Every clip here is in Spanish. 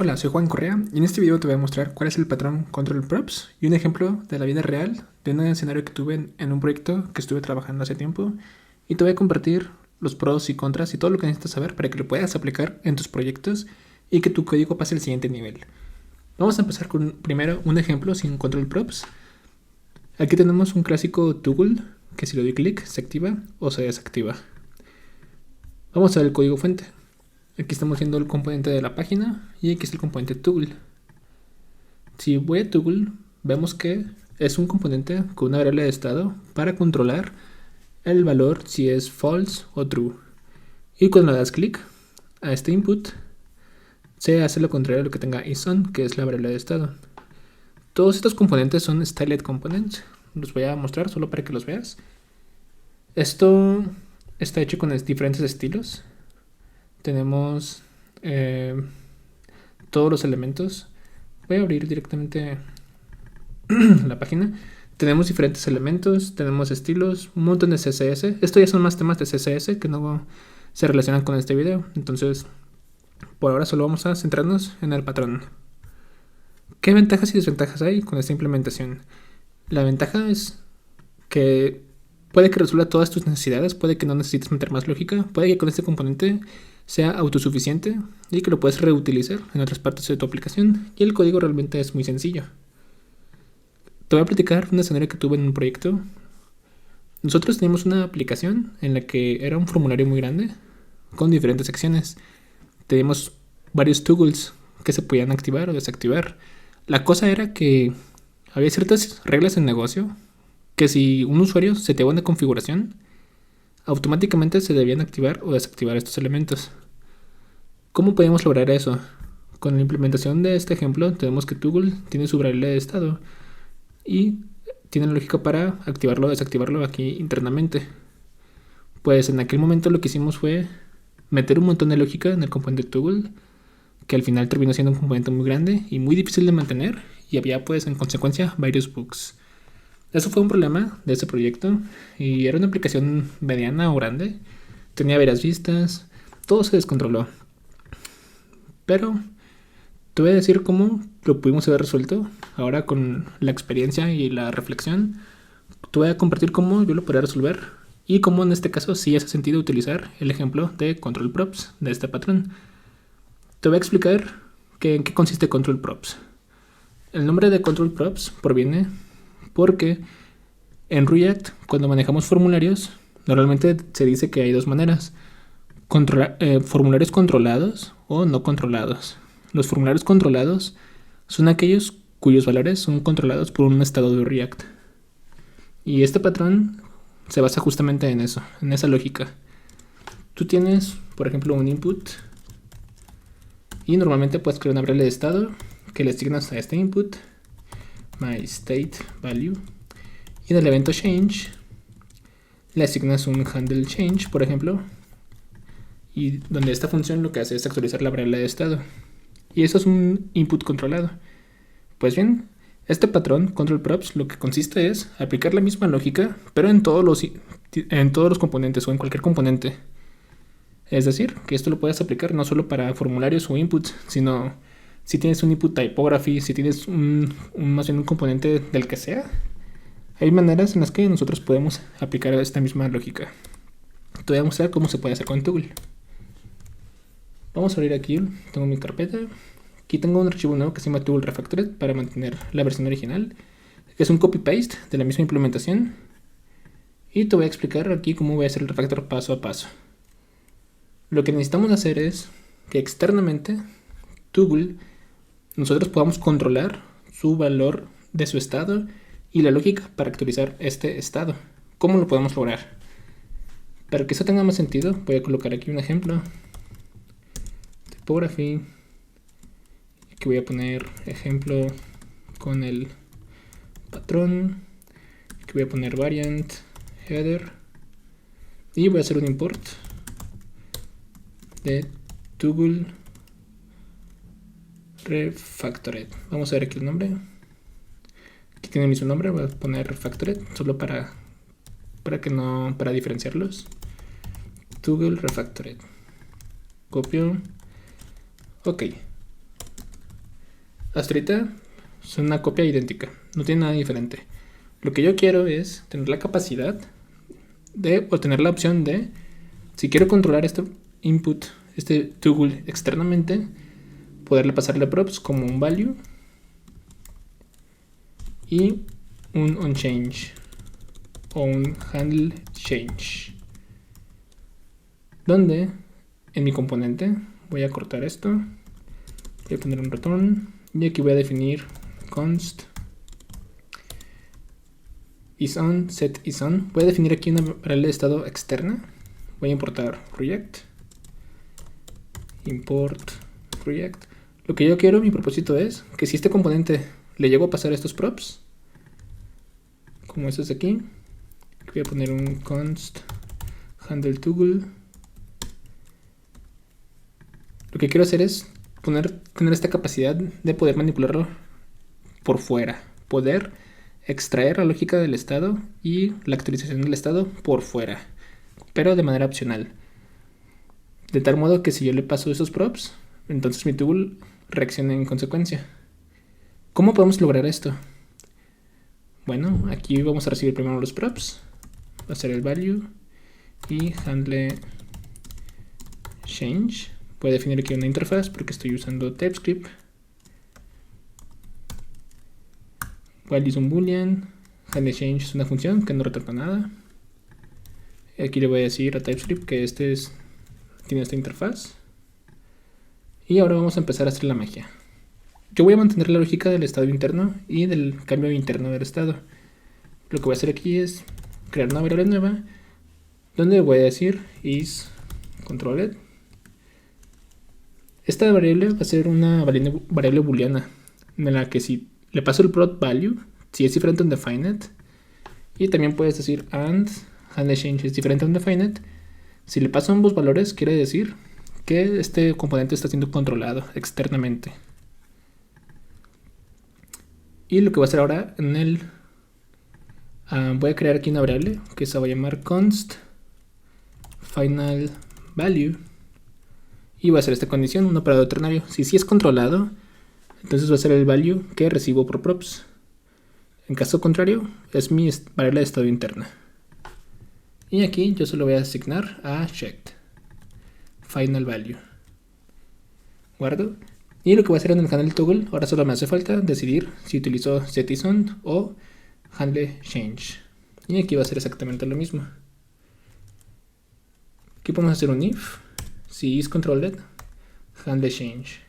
Hola, soy Juan Correa y en este video te voy a mostrar cuál es el patrón Control Props y un ejemplo de la vida real de un escenario que tuve en un proyecto que estuve trabajando hace tiempo, y te voy a compartir los pros y contras y todo lo que necesitas saber para que lo puedas aplicar en tus proyectos y que tu código pase al siguiente nivel. Vamos a empezar con primero un ejemplo sin Control Props. Aquí tenemos un clásico toggle que si le doy clic se activa o se desactiva. Vamos a ver el código fuente. Aquí estamos viendo el componente de la página y aquí es el componente toggle. Si voy a toggle, vemos que es un componente con una variable de estado para controlar el valor si es false o true. Y cuando le das clic a este input, se hace lo contrario a lo que tenga isOn, que es la variable de estado. Todos estos componentes son styled components. Los voy a mostrar solo para que los veas. Esto está hecho con diferentes estilos. Tenemos todos los elementos. Voy a abrir directamente la página. Tenemos diferentes elementos, tenemos estilos, un montón de CSS. Esto ya son más temas de CSS que no se relacionan con este video. Entonces, por ahora solo vamos a centrarnos en el patrón. ¿Qué ventajas y desventajas hay con esta implementación? La ventaja es que puede que resuelva todas tus necesidades, puede que no necesites meter más lógica, puede que con este componente sea autosuficiente y que lo puedes reutilizar en otras partes de tu aplicación, y el código realmente es muy sencillo. Te voy a platicar un escenario que tuve en un proyecto. Nosotros teníamos una aplicación en la que era un formulario muy grande con diferentes secciones. Teníamos varios toggles que se podían activar o desactivar. La cosa era que había ciertas reglas en negocio que si un usuario seteaba una configuración, automáticamente se debían activar o desactivar estos elementos. ¿Cómo podíamos lograr eso? Con la implementación de este ejemplo tenemos que toggle tiene su variable de estado y tiene lógica para activarlo o desactivarlo aquí internamente. Pues en aquel momento lo que hicimos fue meter un montón de lógica en el componente toggle, que al final terminó siendo un componente muy grande y muy difícil de mantener, y había pues en consecuencia varios bugs. Eso fue un problema de ese proyecto y era una aplicación mediana o grande. Tenía varias vistas, todo se descontroló. Pero te voy a decir cómo lo pudimos haber resuelto. Ahora con la experiencia y la reflexión, te voy a compartir cómo yo lo podría resolver y cómo en este caso sí hace sentido utilizar el ejemplo de Control Props de este patrón. Te voy a explicar en qué consiste Control Props. El nombre de Control Props proviene porque en React, cuando manejamos formularios, normalmente se dice que hay dos maneras: formularios controlados o no controlados. Los formularios controlados son aquellos cuyos valores son controlados por un estado de React. Y este patrón se basa justamente en eso, en esa lógica. Tú tienes, por ejemplo, un input y normalmente puedes crear una variable de estado que le asignas a este input myStateValue, y en el evento change le asignas un handle change, por ejemplo, y donde esta función lo que hace es actualizar la variable de estado, y eso es un input controlado. Pues bien, este patrón Control Props lo que consiste es aplicar la misma lógica, pero en todos los componentes o en cualquier componente. Es decir, que esto lo puedes aplicar no solo para formularios o inputs, sino si tienes un input typography, si tienes más bien un componente del que sea. Hay maneras en las que nosotros podemos aplicar esta misma lógica. Te voy a mostrar cómo se puede hacer con toggle. Vamos a abrir aquí, tengo mi carpeta. Aquí tengo un archivo nuevo que se llama toggle refactored para mantener la versión original, que es un copy-paste de la misma implementación. Y te voy a explicar aquí cómo voy a hacer el refactor paso a paso. Lo que necesitamos hacer es que externamente toggle nosotros podamos controlar su valor de su estado y la lógica para actualizar este estado. ¿Cómo lo podemos lograr? Para que eso tenga más sentido, voy a colocar aquí un ejemplo. Typography. Aquí voy a poner ejemplo con el patrón. Aquí voy a poner variant, header. Y voy a hacer un import de toggle refactored. Vamos a ver aquí el nombre. Aquí tiene el mismo nombre, voy a poner refactored solo para diferenciarlos. Toggle refactored. Copio. Ok. hasta ahorita son una copia idéntica, no tiene nada diferente. Lo que yo quiero es tener la capacidad o tener la opción de, si quiero controlar este input, este toggle externamente, poderle pasarle props como un value y un onChange o un handle change, donde en mi componente voy a cortar esto, voy a poner un return y aquí voy a definir const isOn, set isOn. Voy a definir aquí una variable de estado externa. Voy a importar React, import React. Lo que yo quiero, mi propósito es que si este componente le llego a pasar estos props, como estos de aquí, voy a poner un const handle toggle. Lo que quiero hacer es tener esta capacidad de poder manipularlo por fuera, poder extraer la lógica del estado y la actualización del estado por fuera, pero de manera opcional, de tal modo que si yo le paso esos props, entonces mi toggle reacciona en consecuencia. ¿Cómo podemos lograr esto? Bueno, aquí vamos a recibir primero los props, va a ser el value y handle change. Voy a definir aquí una interfaz porque estoy usando TypeScript. Value es un boolean, handle change es una función que no retorna nada. Aquí le voy a decir a TypeScript que tiene esta interfaz. Y ahora vamos a empezar a hacer la magia. Yo voy a mantener la lógica del estado interno y del cambio interno del estado. Lo que voy a hacer aquí es crear una variable nueva donde voy a decir is controlled. Esta variable va a ser una variable booleana en la que si le paso el prop value, si es diferente a undefined, y también puedes decir and handle change es diferente a undefined. Si le paso ambos valores, quiere decir que este componente está siendo controlado externamente. Y lo que voy a hacer ahora voy a crear aquí una variable que se va a llamar const final value y va a ser esta condición, un operador ternario. Si sí es controlado, entonces va a ser el value que recibo por props. En caso contrario, es mi variable de estado interna. Y aquí yo solo voy a asignar a checked final value. Guardo. Y lo que voy a hacer en el handle toggle, ahora solo me hace falta decidir si utilizo setIsOn o handle change. Y aquí va a ser exactamente lo mismo. Aquí podemos hacer un if, si is controlled, handle change.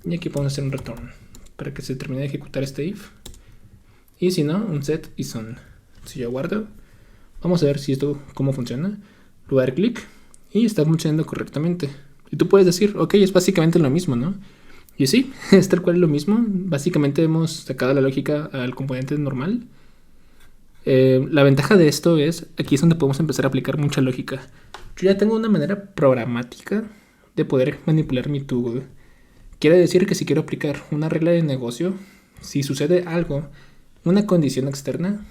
Y aquí podemos hacer un return para que se termine de ejecutar este if. Y si no, un setIsOn. Si yo guardo, vamos a ver si esto cómo funciona. Le voy a dar clic y está funcionando correctamente. Y tú puedes decir, ok, es básicamente lo mismo, ¿no? Y sí, es tal cual lo mismo. Básicamente hemos sacado la lógica al componente normal. La ventaja de esto es, aquí es donde podemos empezar a aplicar mucha lógica. Yo ya tengo una manera programática de poder manipular mi toggle. Quiere decir que si quiero aplicar una regla de negocio, si sucede algo, una condición externa,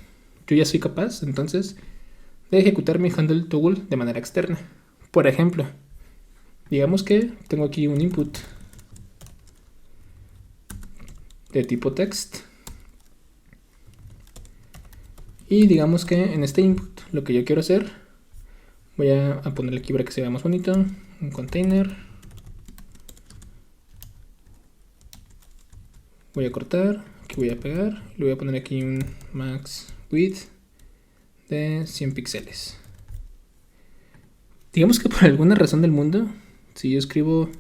yo ya soy capaz entonces de ejecutar mi handle toggle de manera externa. Por ejemplo, digamos que tengo aquí un input de tipo text y digamos que en este input lo que yo quiero hacer, voy a ponerle aquí para que se vea más bonito, un container, voy a cortar, aquí voy a pegar, le voy a poner aquí un max width de 100 píxeles. Digamos que por alguna razón del mundo, si yo escribo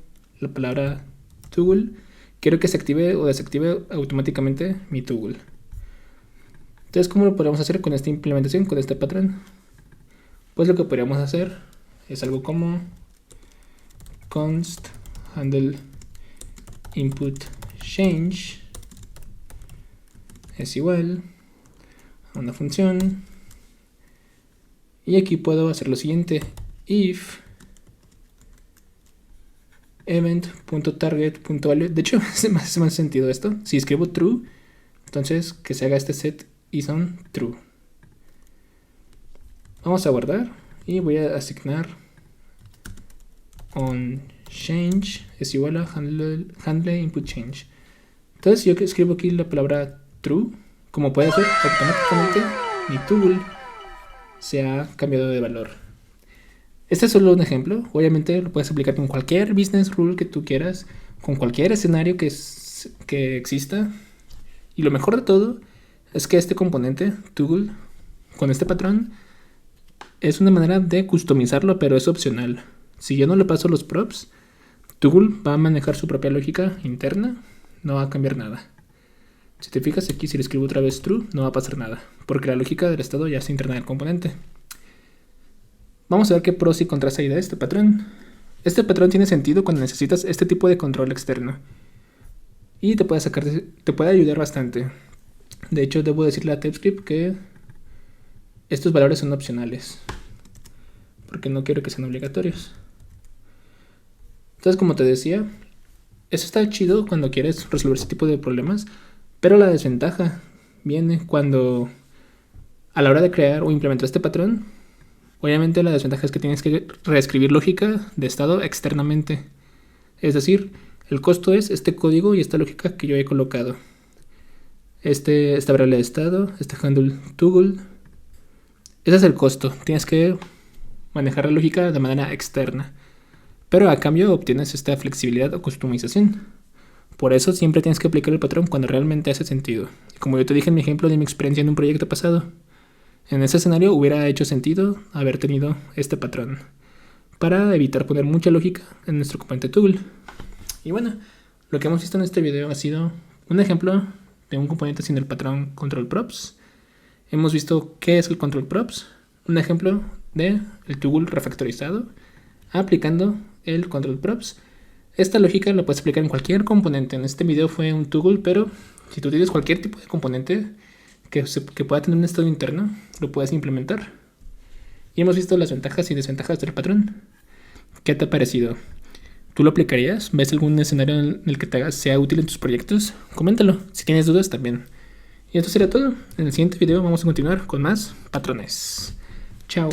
la palabra toggle, quiero que se active o desactive automáticamente mi toggle. Entonces, ¿cómo lo podemos hacer con esta implementación, con este patrón? Pues lo que podríamos hacer es algo como const handle input change es igual a una función. Y aquí puedo hacer lo siguiente: if event.target.value. De hecho, hace más sentido esto. Si escribo true, entonces que se haga este setIsOn true. Vamos a guardar y voy a asignar onChange es igual a handle input change. Entonces, si yo escribo aquí la palabra true, como puedes ver, automáticamente mi toggle se ha cambiado de valor. Este es solo un ejemplo. Obviamente lo puedes aplicar con cualquier business rule que tú quieras, con cualquier escenario que exista. Y lo mejor de todo es que este componente, toggle, con este patrón, es una manera de customizarlo, pero es opcional. Si yo no le paso los props, toggle va a manejar su propia lógica interna, no va a cambiar nada. Si te fijas aquí, si le escribo otra vez true, no va a pasar nada, porque la lógica del estado ya está interna del componente. Vamos a ver qué pros y contras hay de este patrón. Este patrón tiene sentido cuando necesitas este tipo de control externo. Y te puede ayudar bastante. De hecho, debo decirle a TypeScript que estos valores son opcionales, porque no quiero que sean obligatorios. Entonces, como te decía, eso está chido cuando quieres resolver ese tipo de problemas, pero la desventaja viene cuando a la hora de crear o implementar este patrón, obviamente la desventaja es que tienes que reescribir lógica de estado externamente. Es decir, el costo es este código y esta lógica que yo he colocado. Esta variable de estado, este handle toggle. Ese es el costo. Tienes que manejar la lógica de manera externa. Pero a cambio obtienes esta flexibilidad o customización. Por eso siempre tienes que aplicar el patrón cuando realmente hace sentido. Como yo te dije en mi ejemplo de mi experiencia en un proyecto pasado, en ese escenario hubiera hecho sentido haber tenido este patrón para evitar poner mucha lógica en nuestro componente toggle. Y bueno, lo que hemos visto en este video ha sido un ejemplo de un componente sin el patrón control props. Hemos visto qué es el control props, un ejemplo de el toggle refactorizado aplicando el control props. Esta lógica la puedes aplicar en cualquier componente. En este video fue un toggle, pero si tú tienes cualquier tipo de componente que pueda tener un estado interno, lo puedes implementar. Y hemos visto las ventajas y desventajas del patrón. ¿Qué te ha parecido? ¿Tú lo aplicarías? ¿Ves algún escenario en el que sea útil en tus proyectos? Coméntalo. Si tienes dudas también. Y esto sería todo. En el siguiente video vamos a continuar con más patrones. Chao.